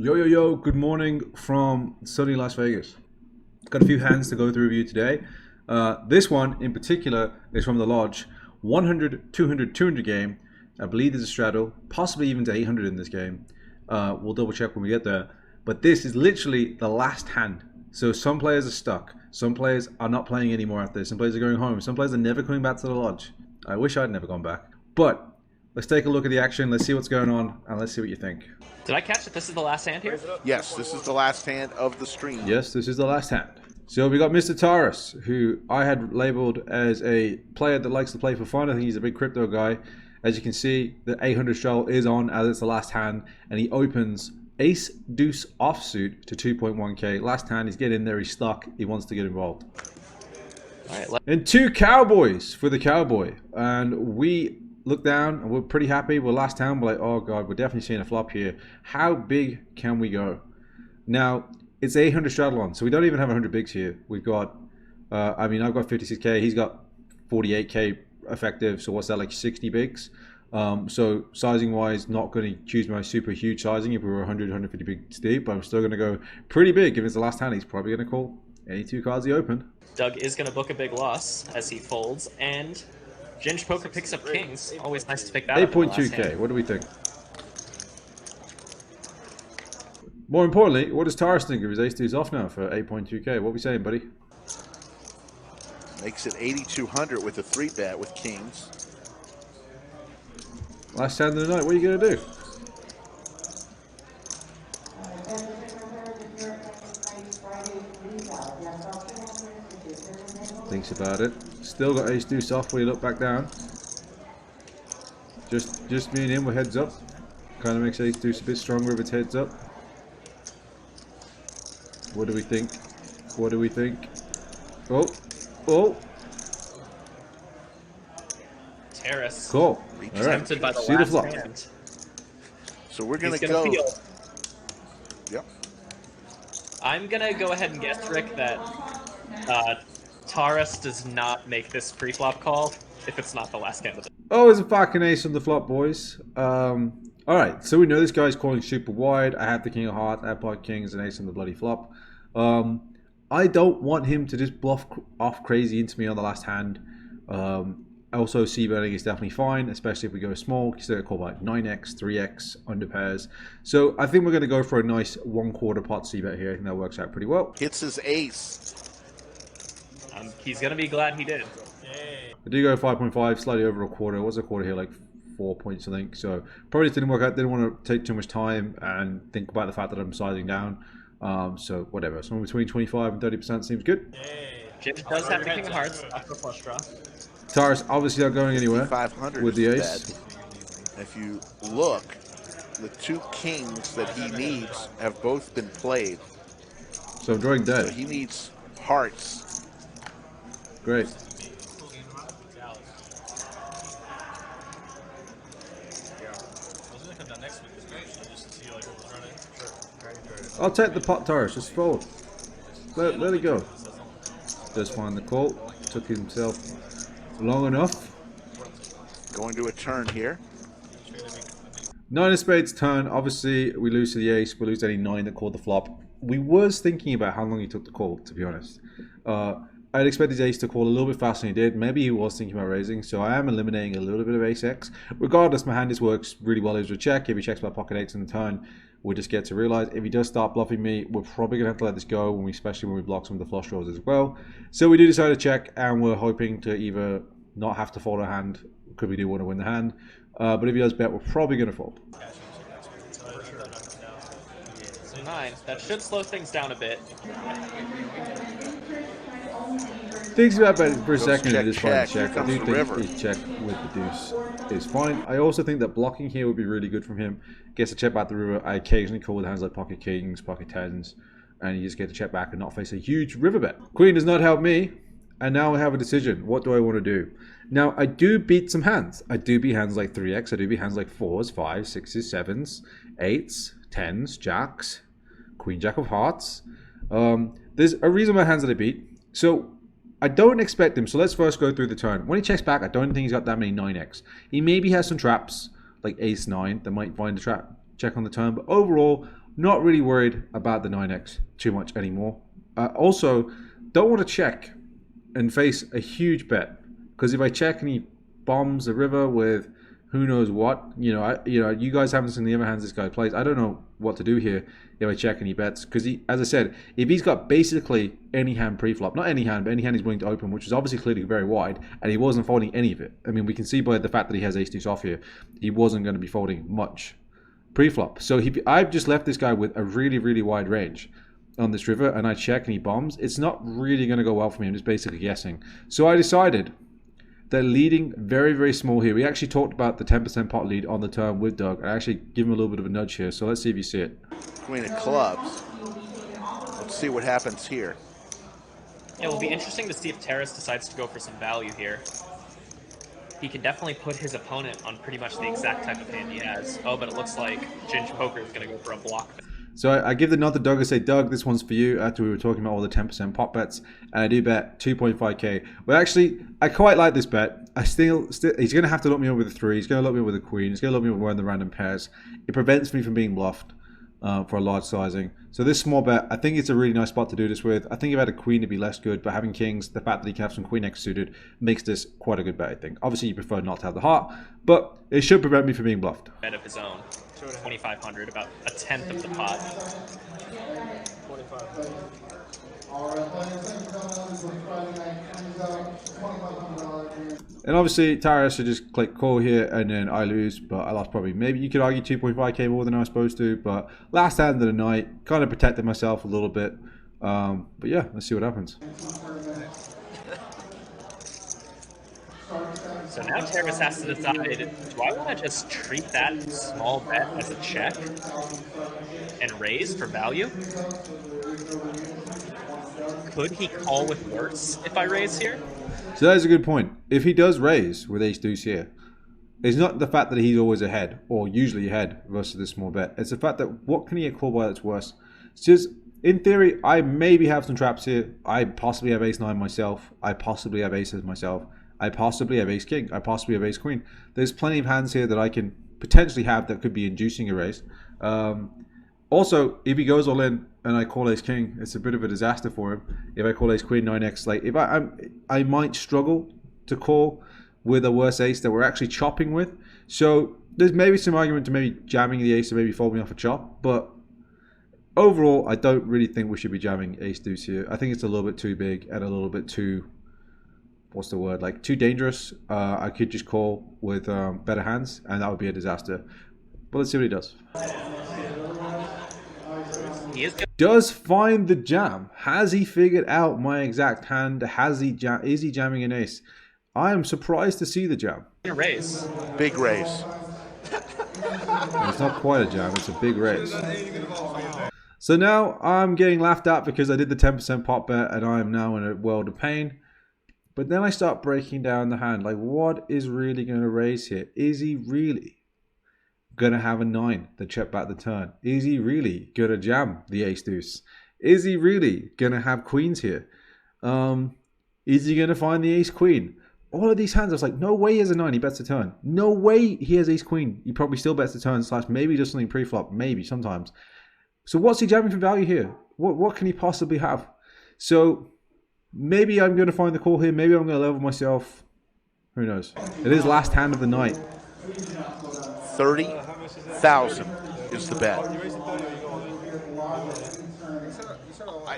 Yo, yo, yo, good morning from sunny Las Vegas. Got a few hands to go through with you today. This one in particular is from the Lodge. 100, 200, 200 game. I believe there's a straddle, possibly even to 800 in this game. We'll double check when we get there. But this is literally the last hand. So some players are stuck. Some players are not playing anymore after this. Some players are going home. Some players are never coming back to the Lodge. I wish I'd never gone back. But let's take a look at the action. Let's see what's going on, and let's see what you think. Did I catch that this is the last hand here? Yes, this is the last hand of the stream. Yes, this is the last hand. So we got Mr. Taurus, who I had labeled as a player that likes to play for fun. I think he's a big crypto guy. As you can see, the 800 straddle is on as it's the last hand, and he opens Ace Deuce offsuit to 2.1k. Last hand, he's getting in there, he's stuck, he wants to get involved. All right, And two cowboys for the cowboy, and we look down and we're pretty happy. We're last hand, we're like, oh god, we're definitely seeing a flop here. How big can we go? Now, it's 800 straddle on, so we don't even have 100 bigs here. We've got, I've got 56k, he's got 48k effective, so what's that, like 60 bigs? So sizing wise, not going to choose my super huge sizing if we were 100, 150 bigs deep, but I'm still going to go pretty big. If it's the last hand, he's probably going to call any two cards he opened. Doug is going to book a big loss as he folds, and Ginge Poker picks up kings. Always nice to pick that up. 8.2k, what do we think? More importantly, what does Taurus think of his ace deuce off now for 8.2k? What are we saying, buddy? Makes it 8,200 with a 3-bet with kings. Last hand of the night, what are you going to do? Thinks about it. Still got ace deuce off when you look back down. Just me and him with heads up. Kind of makes ace deuce a bit stronger if it's heads up. What do we think? What do we think? Oh, oh. Terrace. Cool. All right. Tempted by the See the last flop. hand. So we're going He's to gonna go. feel. Yep. I'm going to go ahead and guess, Rick, that Taurus does not make this pre-flop call if it's not the last hand of the... Oh, there's a fucking ace on the flop, boys. Alright, so we know this guy's calling super wide. I have the king of hearts, I have pot kings, and ace on the bloody flop. I don't want him to just bluff off crazy into me on the last hand. Also, c-betting is definitely fine, especially if we go small. You still call like 9x, 3x, under pairs. So I think we're going to go for a nice 1/4 pot c-bet here. I think that works out pretty well. Hits his ace. He's going to be glad he did. I do go 5.5, slightly over a quarter. What's a quarter here? Like 4 points, I think. So probably didn't work out. Didn't want to take too much time and think about the fact that I'm sizing down. So whatever. Somewhere between 25 and 30% seems good. Ginge does have the king of hearts after flush draw. Taurus obviously not going anywhere 500 with the ace. If you look, the two kings that he needs have both been played. So I'm drawing So dead. he needs hearts. Great. I'll take the pot, Taurus. Just fold. Let it go. Does find the call. Took himself long enough. Going to a turn here. 9 of spades turn. Obviously, we lose to the ace. We lose any 9 that called the flop. We was thinking about how long he took the call, to be honest. I'd expect his ace to call a little bit faster than he did. Maybe he was thinking about raising, so I am eliminating a little bit of ace X. Regardless, my hand just works really well as a check. If he checks my pocket eights in the turn, we'll just get to realize if he does start bluffing me, we're probably going to have to let this go, especially when we block some of the flush draws as well. So we do decide to check, and we're hoping to either not have to fold our hand, because we do want to win the hand. But if he does bet, we're probably going to fold. 9. That should slow things down a bit. Thinks about betting for a Goes second check, and just find check. check. Here I do comes the river. think his check with the deuce is fine. I also think that blocking here would be really good from him. Gets to check back the river. I occasionally call with hands like pocket kings, pocket tens, and you just get to check back and not face a huge river bet. Queen does not help me, and now I have a decision. What do I want to do? Now, I do beat some hands. I do beat hands like 3x. I do beat hands like 4s, 5s, 6s, 7s, 8s, 10s, jacks, queen, jack of hearts. There's a reason why hands that I beat. So I don't expect him. So let's first go through the turn. When he checks back, I don't think he's got that many 9x. He maybe has some traps like ace 9 that might find a trap check on the turn. But overall, Not really worried about the 9x too much anymore. Also, don't want to check and face a huge bet, because if I check and he bombs the river with who knows what, you guys haven't seen the other hands this guy plays. I don't know what to do here if I check and he bets, because as I said, if he's got basically any hand pre-flop, not any hand, but any hand he's willing to open, which is obviously clearly very wide, and he wasn't folding any of it. I mean, we can see by the fact that he has ace deuce off here, he wasn't going to be folding much pre-flop. So I've just left this guy with a really, really wide range on this river, and I check and he bombs. It's not really going to go well for me. I'm just basically guessing. So I decided that leading very, very small here. We actually talked about the 10% pot lead on the turn with Doug. I actually give him a little bit of a nudge here. So let's see if you see it. Queen of clubs. Let's see what happens here. It will be interesting to see if Terrace decides to go for some value here. He can definitely put his opponent on pretty much the exact type of hand he has. Oh, but it looks like Ginge Poker is going to go for a block. So I give the nod to Doug and say, Doug, this one's for you, after we were talking about all the 10% pot bets. And I do bet 2.5k. Well, actually, I quite like this bet. He's going to have to look me over with a 3. He's going to look me with a queen. He's going to look me with one of the random pairs. It prevents me from being bluffed for a large sizing. So this small bet, I think it's a really nice spot to do this with. I think if I had a queen, it'd be less good. But having kings, the fact that he can have some queen X suited makes this quite a good bet, I think. Obviously, you prefer not to have the heart, but it should prevent me from being bluffed. Bet of his own. 2,500, about a tenth of the pot. 25. And obviously, Tara should just click call here, and then I lose, but I lost probably. Maybe you could argue 2.5k more than I was supposed to, but last hand of the night, kind of protected myself a little bit. But yeah, let's see what happens. So now Terrace has to decide, do I want to just treat that small bet as a check and raise for value? Could he call with worse if I raise here? So that is a good point. If he does raise with ace deuce here, it's not the fact that he's always ahead, or usually ahead versus this small bet. It's the fact that what can he get called by that's worse? It's just, in theory, I maybe have some traps here. I possibly have ace 9 myself. I possibly have aces myself. I possibly have ace king. I possibly have ace queen. There's plenty of hands here that I can potentially have that could be inducing a raise. Also, if he goes all in and I call ace king, it's a bit of a disaster for him. If I call ace queen 9x, like if I might struggle to call with a worse ace that we're actually chopping with. So there's maybe some argument to maybe jamming the ace or maybe folding off a chop, but overall, I don't really think we should be jamming ace deuce here. I think it's a little bit too big and a little bit too, what's the word, like too dangerous. I could just call with better hands, and that would be a disaster. But let's see what he does. Does find the jam. Has he figured out my exact hand? Is he jamming an ace? I am surprised to see the jam. Raise. Big raise. It's not quite a jam, it's a big raise. So now I'm getting laughed at because I did the 10% pot bet and I am now in a world of pain. But then I start breaking down the hand. Like, what is really going to raise here? Is he really going to have a 9 that check back the turn? Is he really going to jam the ace deuce? Is he really going to have queens here? Is he going to find the ace queen? All of these hands, I was like, no way he has a 9, he bets the turn. No way he has ace queen. He probably still bets the turn / maybe does something pre-flop, maybe sometimes. So what's he jamming for value here? What can he possibly have? So maybe I'm going to find the call here. Maybe I'm going to level myself. Who knows? It is last hand of the night. 30,000 is the bet.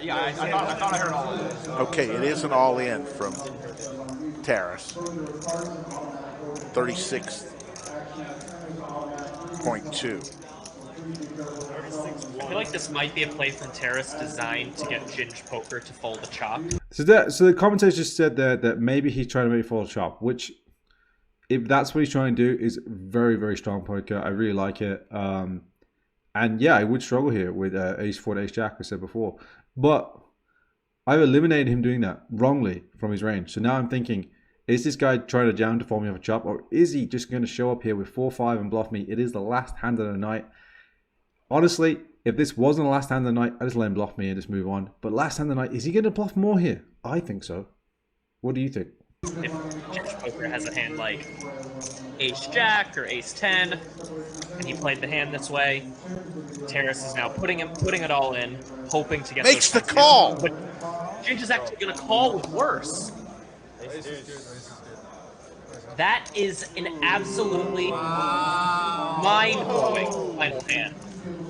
Yeah, I thought I heard all of this. Okay, it is an all-in from Terrace. 36.2. I feel like this might be a play from Terrace designed to get Ginge Poker to fold a chop. So the commentator just said there that maybe he's trying to make fold a chop, which, if that's what he's trying to do, is very, very strong poker. I really like it. And yeah, I would struggle here with ace 4 to ace jack, I said before. But I've eliminated him doing that wrongly from his range. So now I'm thinking, is this guy trying to jam to fold me off a chop? Or is he just going to show up here with 4-5 and bluff me? It is the last hand of the night. Honestly, if this wasn't the last hand of the night, I'd just let him bluff me and just move on. But last hand of the night, is he going to bluff more here? I think so. What do you think? If Ginge Poker has a hand like Ace Jack or Ace 10, and he played the hand this way, Terrace is now putting it all in, hoping to get Makes those the trumps call. But Ginge is actually going to call with worse. That is an absolutely mind-blowing final hand.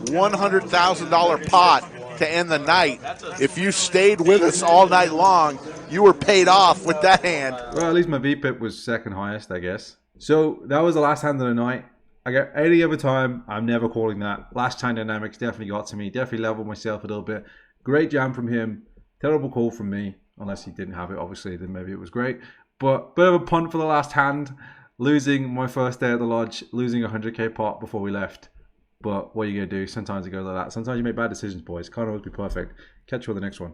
$100,000 pot to end the night. If you stayed with us all night long, you were paid off with that hand. Well, at least my VPIP was second highest, I guess. So that was the last hand of the night. I got any other time, I'm never calling that. Last time dynamics definitely got to me. Definitely leveled myself a little bit. Great jam from him. Terrible call from me. Unless he didn't have it, obviously, then maybe it was great. But bit of a punt for the last hand. Losing my first day at the lodge. Losing a 100k pot before we left. But what are you going to do? Sometimes it goes like that. Sometimes you make bad decisions, boys. Can't always be perfect. Catch you on the next one.